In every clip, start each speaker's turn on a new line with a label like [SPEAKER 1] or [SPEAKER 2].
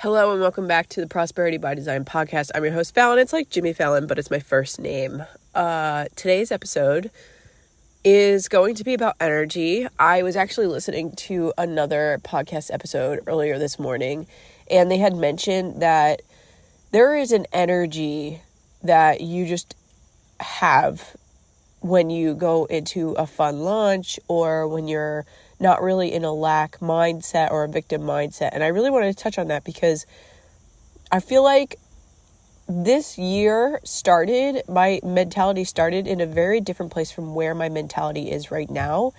[SPEAKER 1] Hello and welcome back to the Prosperity by Design podcast. I'm your host, Fallon. It's like Jimmy Fallon, but it's my first name. Today's episode is going to be about energy. I was actually listening to another podcast episode earlier this morning, and they had mentioned that there is an energy that you just have when you go into a fun launch or when you're not really in a lack mindset or a victim mindset. And I really wanted to touch on that because I feel like this year my mentality started in a very different place from where my mentality is right now.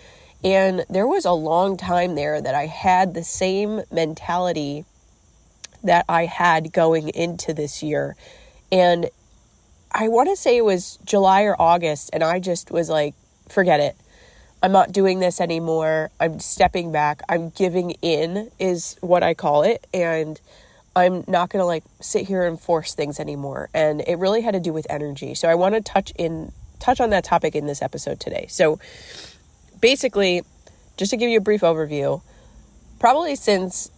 [SPEAKER 1] And there was a long time there that I had the same mentality that I had going into this year. And I want to say it was July or August, and I just was like, forget it. I'm not doing this anymore. I'm stepping back. I'm giving in is what I call it. And I'm not going to sit here and force things anymore. And it really had to do with energy. So I want to touch on that topic in this episode today. So basically, just to give you a brief overview, probably since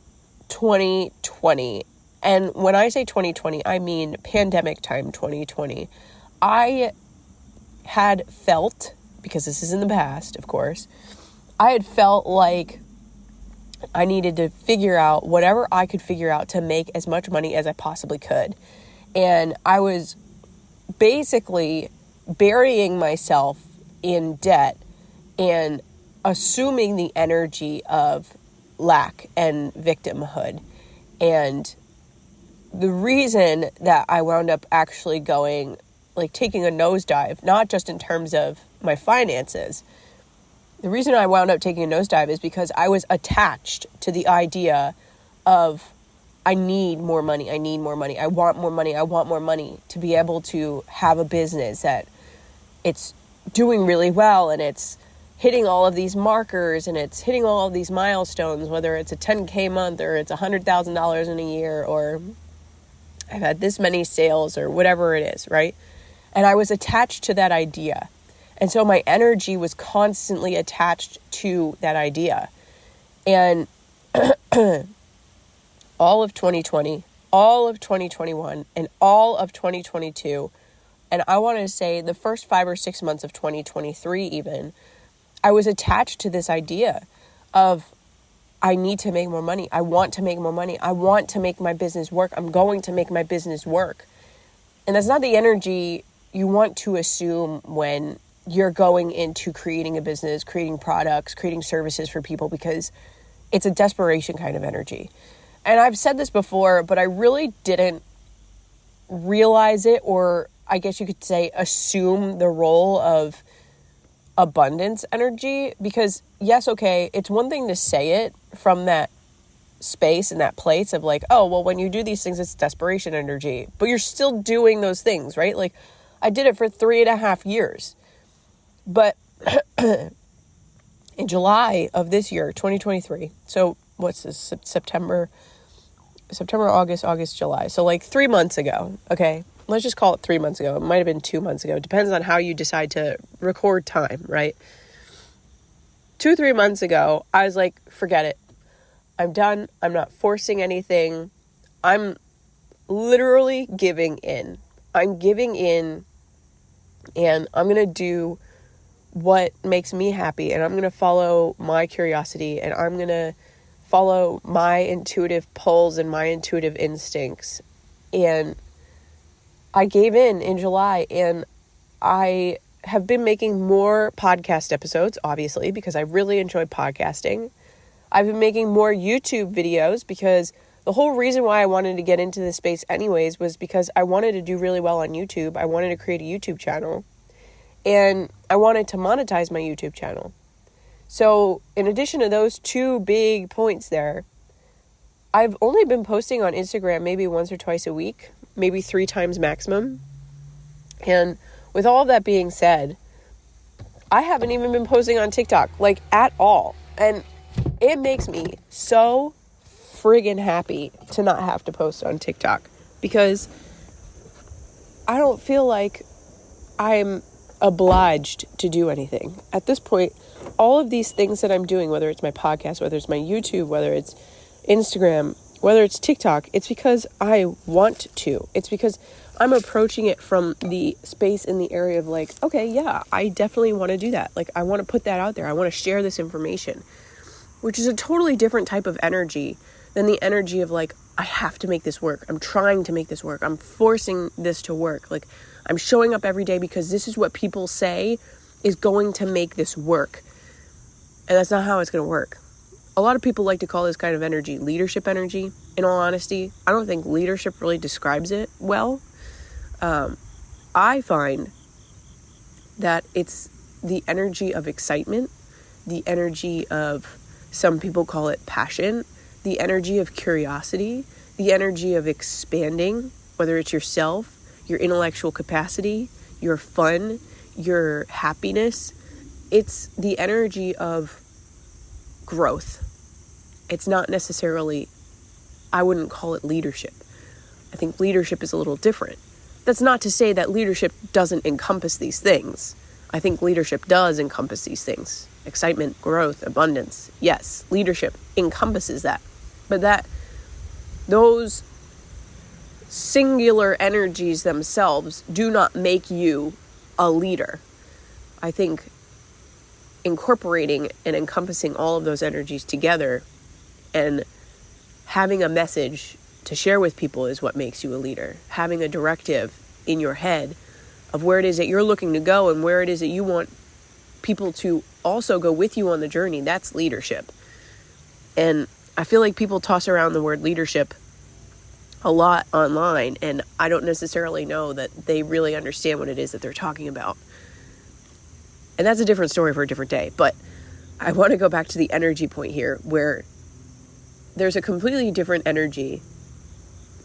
[SPEAKER 1] 2020, and when I say 2020, I mean pandemic time 2020, I had felt, because this is in the past, of course, I had felt like I needed to figure out whatever I could figure out to make as much money as I possibly could. And I was basically burying myself in debt and assuming the energy of lack and victimhood. And the reason that I wound up actually taking a nosedive, not just in terms of my finances. The reason I wound up taking a nosedive is because I was attached to the idea of I need more money, I want more money to be able to have a business that it's doing really well and it's hitting all of these markers and it's hitting all of these milestones, whether it's a 10K month or it's $100,000 in a year or I've had this many sales or whatever it is, right? And I was attached to that idea. And so my energy was constantly attached to that idea. And all of 2020, all of 2021, and all of 2022, and I want to say the first 5 or 6 months of 2023 even, I was attached to this idea of I need to make more money. I want to make more money. I want to make my business work. I'm going to make my business work. And that's not the energy you want to assume when you're going into creating a business, creating products, creating services for people, because it's a desperation kind of energy. And I've said this before, but I really didn't realize it, or I guess you could say assume the role of abundance energy, because yes, okay, it's one thing to say it from that space and that place of oh, well, when you do these things, it's desperation energy, but you're still doing those things, right? I did it for 3.5 years. But in July of this year, 2023, so what's this, September, August, July. So 3 months ago, okay, let's just call it 3 months ago. It might have been 2 months ago. It depends on how you decide to record time, right? 2-3 months ago, I was like, forget it. I'm done. I'm not forcing anything. I'm literally giving in. I'm giving in, and I'm going to do what makes me happy, and I'm going to follow my curiosity, and I'm going to follow my intuitive pulls and my intuitive instincts. And I gave in July, and I have been making more podcast episodes, obviously, because I really enjoy podcasting. I've been making more YouTube videos because the whole reason why I wanted to get into this space anyways was because I wanted to do really well on YouTube. I wanted to create a YouTube channel. And I wanted to monetize my YouTube channel. So in addition to those two big points there, I've only been posting on Instagram maybe once or twice a week, maybe 3 times maximum. And with all of that being said, I haven't even been posting on TikTok, at all. And it makes me so friggin' happy to not have to post on TikTok, because I don't feel like I'm obliged to do anything. At this point, all of these things that I'm doing, whether it's my podcast, whether it's my YouTube, whether it's Instagram, whether it's TikTok, it's because I want to. It's because I'm approaching it from the space in the area of like, okay, yeah, I definitely want to do that. Like, I want to put that out there. I want to share this information, which is a totally different type of energy than the energy of like, I have to make this work. I'm trying to make this work. I'm forcing this to work. Like, I'm showing up every day because this is what people say is going to make this work. And that's not how it's going to work. A lot of people like to call this kind of energy leadership energy. In all honesty, I don't think leadership really describes it well. I find that it's the energy of excitement, the energy of, some people call it passion, the energy of curiosity, the energy of expanding, whether it's yourself, your intellectual capacity, your fun, your happiness. It's the energy of growth. It's not necessarily, I wouldn't call it leadership. I think leadership is a little different. That's not to say that leadership doesn't encompass these things. I think leadership does encompass these things. Excitement, growth, abundance. Yes, leadership encompasses that. But those singular energies themselves do not make you a leader. I think incorporating and encompassing all of those energies together and having a message to share with people is what makes you a leader. Having a directive in your head of where it is that you're looking to go and where it is that you want people to also go with you on the journey, that's leadership. And I feel like people toss around the word leadership a lot online, and I don't necessarily know that they really understand what it is that they're talking about. And that's a different story for a different day. But I want to go back to the energy point here, where there's a completely different energy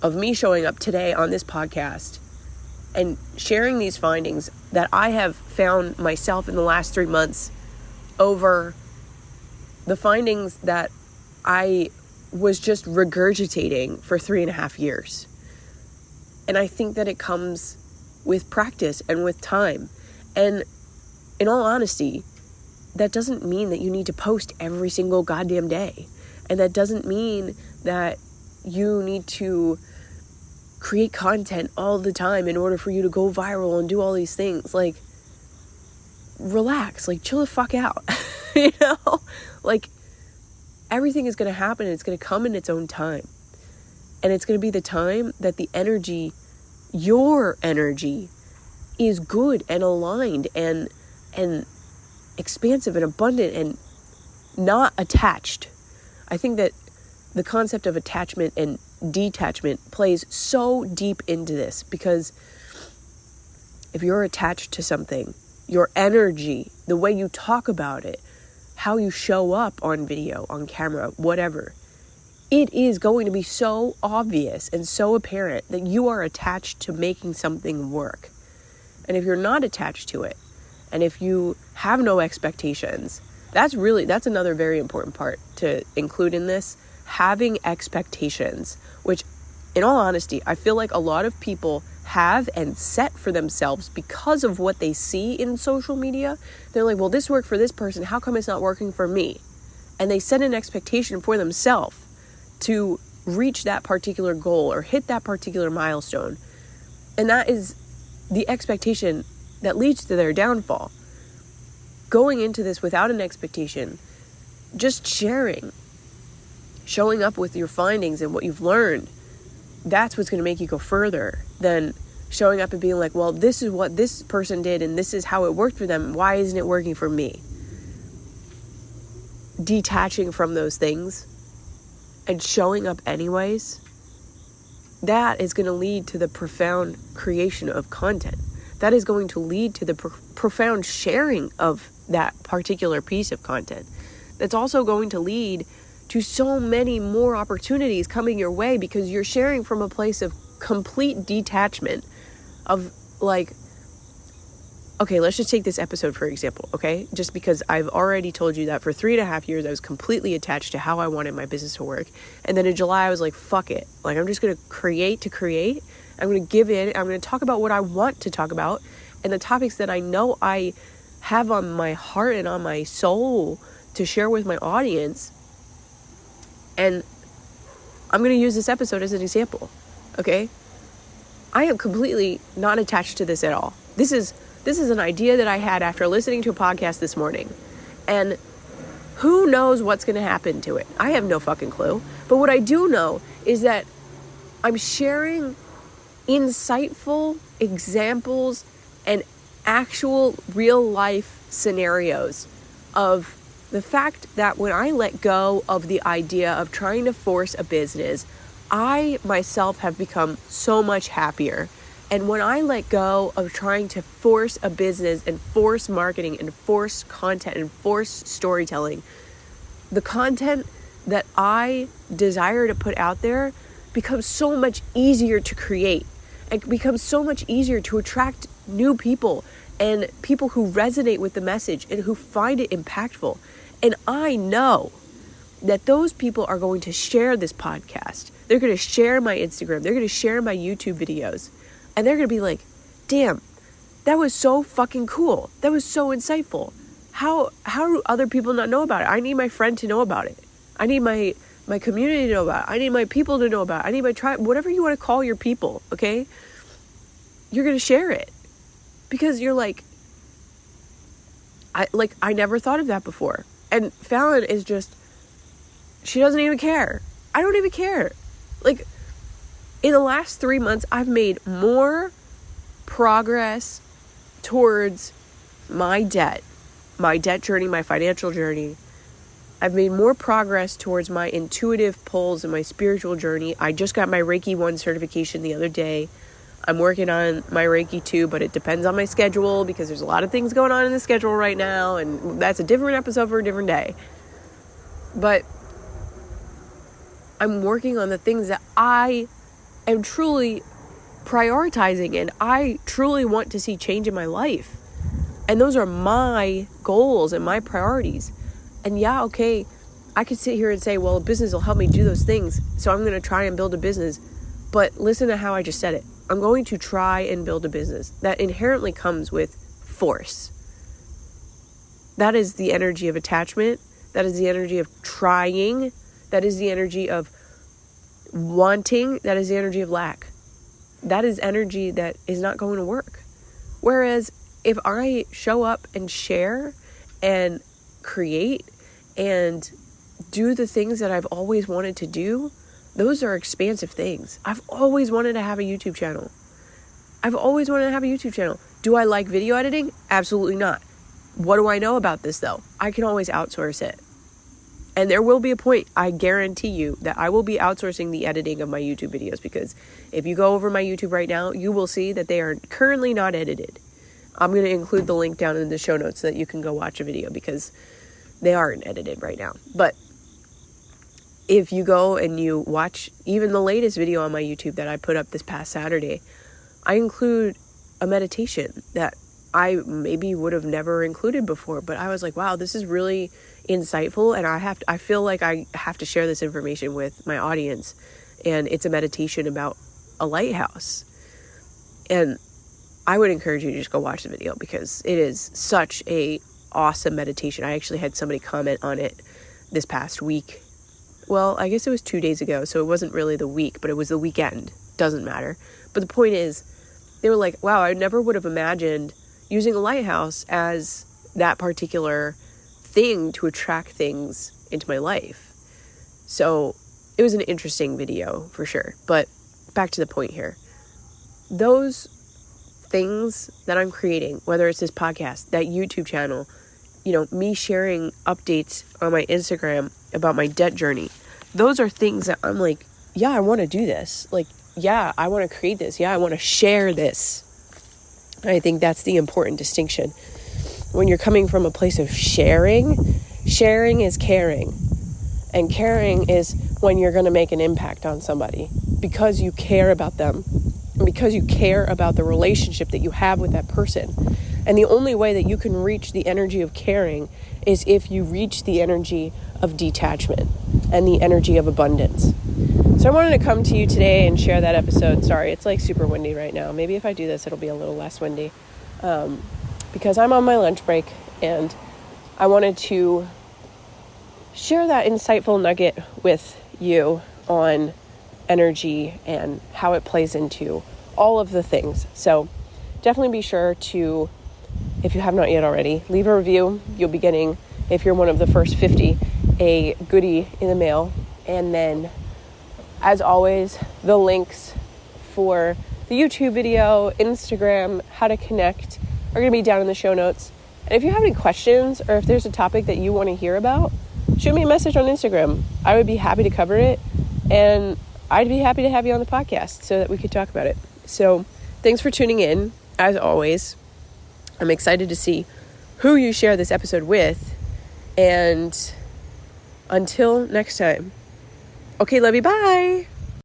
[SPEAKER 1] of me showing up today on this podcast and sharing these findings that I have found myself in the last 3 months over the findings that I was just regurgitating for 3.5 years. And I think that it comes with practice and with time. And in all honesty, that doesn't mean that you need to post every single goddamn day. And that doesn't mean that you need to create content all the time in order for you to go viral and do all these things. Like, relax, like, chill the fuck out. You know? Like, everything is going to happen and it's going to come in its own time. And it's going to be the time that the energy, your energy, is good and aligned and expansive and abundant and not attached. I think that the concept of attachment and detachment plays so deep into this, because if you're attached to something, your energy, the way you talk about it, how you show up on video, on camera, whatever, it is going to be so obvious and so apparent that you are attached to making something work. And if you're not attached to it, and if you have no expectations, that's another very important part to include in this. Having expectations, which, in all honesty, I feel like a lot of people have and set for themselves because of what they see in social media. They're like, well, this worked for this person, how come it's not working for me? And they set an expectation for themselves to reach that particular goal or hit that particular milestone. And that is the expectation that leads to their downfall. Going into this without an expectation, just showing up with your findings and what you've learned, that's what's going to make you go further than showing up and being like, well, this is what this person did and this is how it worked for them. Why isn't it working for me? Detaching from those things and showing up anyways, that is going to lead to the profound creation of content. That is going to lead to the profound sharing of that particular piece of content. That's also going to lead to so many more opportunities coming your way, because you're sharing from a place of complete detachment of, like, okay, let's just take this episode for example, okay? Just because I've already told you that for 3.5 years I was completely attached to how I wanted my business to work. And then in July I was like, fuck it. Like, I'm just going to create. I'm going to give in. I'm going to talk about what I want to talk about and the topics that I know I have on my heart and on my soul to share with my audience. And I'm going to use this episode as an example. Okay? I am completely not attached to this at all. This is an idea that I had after listening to a podcast this morning. And who knows what's going to happen to it? I have no fucking clue. But what I do know is that I'm sharing insightful examples and actual real life scenarios of the fact that when I let go of the idea of trying to force a business, I myself have become so much happier. And when I let go of trying to force a business and force marketing and force content and force storytelling, the content that I desire to put out there becomes so much easier to create. It becomes so much easier to attract new people and people who resonate with the message and who find it impactful. And I know that those people are going to share this podcast. They're going to share my Instagram. They're going to share my YouTube videos. And they're going to be like, damn, that was so fucking cool. That was so insightful. How do other people not know about it? I need my friend to know about it. I need my community to know about it. I need my people to know about it. I need my tribe, whatever you want to call your people, okay? You're going to share it. Because you're like, I never thought of that before. And Fallon is just, she doesn't even care. I don't even care. Like, in the last 3 months, I've made more progress towards my debt journey, my financial journey. I've made more progress towards my intuitive pulls and my spiritual journey. I just got my Reiki 1 certification the other day. I'm working on my Reiki 2, but it depends on my schedule because there's a lot of things going on in the schedule right now, and that's a different episode for a different day. But I'm working on the things that I am truly prioritizing and I truly want to see change in my life. And those are my goals and my priorities. And yeah, okay, I could sit here and say, well, a business will help me do those things, so I'm going to try and build a business. But listen to how I just said it. I'm going to try and build a business. That inherently comes with force. That is the energy of attachment. That is the energy of trying. That is the energy of wanting. That is the energy of lack. That is energy that is not going to work. Whereas if I show up and share and create and do the things that I've always wanted to do, those are expansive things. I've always wanted to have a YouTube channel. Do I like video editing? Absolutely not. What do I know about this though? I can always outsource it. And there will be a point, I guarantee you, that I will be outsourcing the editing of my YouTube videos, because if you go over my YouTube right now, you will see that they are currently not edited. I'm going to include the link down in the show notes so that you can go watch a video, because they aren't edited right now. But if you go and you watch even the latest video on my YouTube that I put up this past Saturday, I include a meditation that I maybe would have never included before, but I was like, wow, this is really insightful, and I feel like I have to share this information with my audience. And it's a meditation about a lighthouse. And I would encourage you to just go watch the video, because it is such a awesome meditation. I actually had somebody comment on it this past week. Well, I guess it was 2 days ago, so it wasn't really the week, but it was the weekend. Doesn't matter. But the point is, they were like, wow, I never would have imagined using a lighthouse as that particular thing to attract things into my life. So it was an interesting video for sure. But back to the point here. Those things that I'm creating, whether it's this podcast, that YouTube channel, me sharing updates on my Instagram about my debt journey, those are things that I'm like, yeah, I want to do this. Like, yeah, I want to create this. Yeah, I want to share this. And I think that's the important distinction. When you're coming from a place of sharing is caring. And caring is when you're going to make an impact on somebody because you care about them and because you care about the relationship that you have with that person. And the only way that you can reach the energy of caring is if you reach the energy of detachment and the energy of abundance. So I wanted to come to you today and share that episode. Sorry, it's like super windy right now. Maybe if I do this, it'll be a little less windy. Because I'm on my lunch break and I wanted to share that insightful nugget with you on energy and how it plays into all of the things. So definitely be sure to, if you have not yet already, leave a review. You'll be getting, if you're one of the first 50, a goodie in the mail. And then, as always, the links for the YouTube video, Instagram, how to connect are going to be down in the show notes. And if you have any questions or if there's a topic that you want to hear about, shoot me a message on Instagram. I would be happy to cover it, and I'd be happy to have you on the podcast so that we could talk about it. So thanks for tuning in. As always, I'm excited to see who you share this episode with. And until next time. Okay, love you. Bye.